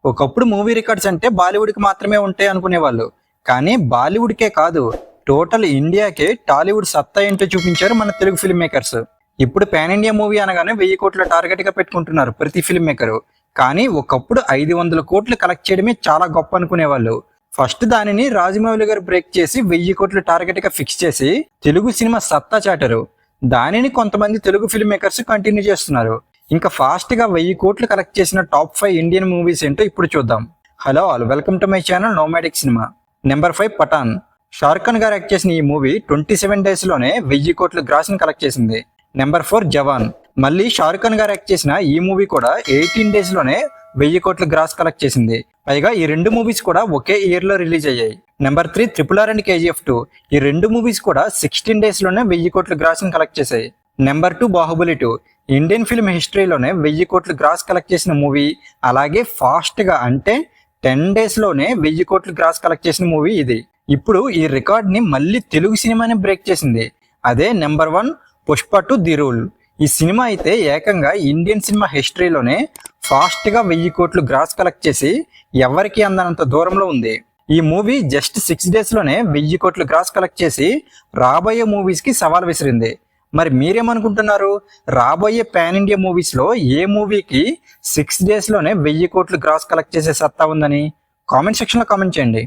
ఒకప్పుడు movie records అంటే బాలీవుడ్కి మాత్రమే ఉంటాయి అనుకునేవాళ్ళు. కానీ బాలీవుడ్కే కాదు, టోటల్ ఇండియాకే టాలీవుడ్ సత్తా ఏంటో చూపించారు మన తెలుగు ఫిల్మ్ మేకర్స్. ఇప్పుడు పాన్ ఇండియా మూవీ అనగానే 1000 కోట్ల టార్గెట్ గా పెట్టుకుంటున్నారు ప్రతి ఫిల్మ్ మేకరు. కానీ ఒకప్పుడు 500 కోట్లు కలెక్ట్ చేయడమే చాలా గొప్ప అనుకునేవాళ్ళు. ఫస్ట్ దానిని రాజమౌళి గారు బ్రేక్ చేసి 1000 కోట్ల టార్గెట్ గా ఫిక్స్ చేసి తెలుగు సినిమా సత్తా చాటారు. దానిని కొంతమంది తెలుగు ఫిల్మ్ మేకర్స్ కంటిన్యూ చేస్తున్నారు. ఇంకా ఫాస్ట్ గా 1000 కోట్లు కలెక్ట్ చేసిన టాప్ 5 ఇండియన్ మూవీస్ ఏంటో ఇప్పుడు చూద్దాం. Hello all, welcome to my channel nomadic cinema. Number 5 Pathaan. Shahrukh Khan గారు యాక్ట్ చేసిన ఈ మూవీ 27 డేస్ లోనే 1000 కోట్ల గ్రాస్ ని కలెక్ట్ చేసింది. నెంబర్ 4 జవాన్. మళ్ళీ షారుఖ్ ఖాన్ గారు యాక్ట్ చేసిన ఈ మూవీ కూడా 18 డేస్ లోనే 1000 కోట్ల గ్రాస్ కలెక్ట్ చేసింది. పైగా ఈ రెండు మూవీస్ కూడా ఒకే ఇయర్ లో రిలీజ్ అయ్యాయి. Number 3 RRR and KGF 2. ఈ రెండు మూవీస్ కూడా 16 డేస్ లోనే 1000 కోట్ల గ్రాస్ ని కలెక్ట్ చేశాయి. నెంబర్ 2 బాహుబలి 2. ఇండియన్ ఫిల్మ్ హిస్టరీలోనే 1000 కోట్ల గ్రాస్ కలెక్ట్ చేసిన మూవీ. అలాగే ఫాస్ట్ గా అంటే 10 డేస్ లోనే 1000 కోట్ల గ్రాస్ కలెక్ట్ చేసిన మూవీ ఇది. ఇప్పుడు ఈ రికార్డ్ ని మళ్ళీ తెలుగు సినిమాని బ్రేక్ చేసింది. అదే నెంబర్ 1 పుష్ప 2 ది రూల్. ఈ సినిమా అయితే ఏకంగా ఇండియన్ సినిమా హిస్టరీలోనే ఫాస్ట్ గా 1000 కోట్లు గ్రాస్ కలెక్ట్ చేసి ఎవరికి అందనంత దూరంలో ఉంది. ఈ మూవీ జస్ట్ 6 డేస్ లోనే 1000 కోట్లు గ్రాస్ కలెక్ట్ చేసి రాబోయే మూవీస్ కి సవాల్ విసిరింది. మరి మీరేమనుకుంటున్నారు? రాబోయే పాన్ ఇండియా మూవీస్ లో ఏ మూవీకి 6 డేస్ లోనే 1000 కోట్లు గ్రాస్ కలెక్ట్ చేసే సత్తా ఉందని కామెంట్ సెక్షన్ లో కామెంట్ చేయండి.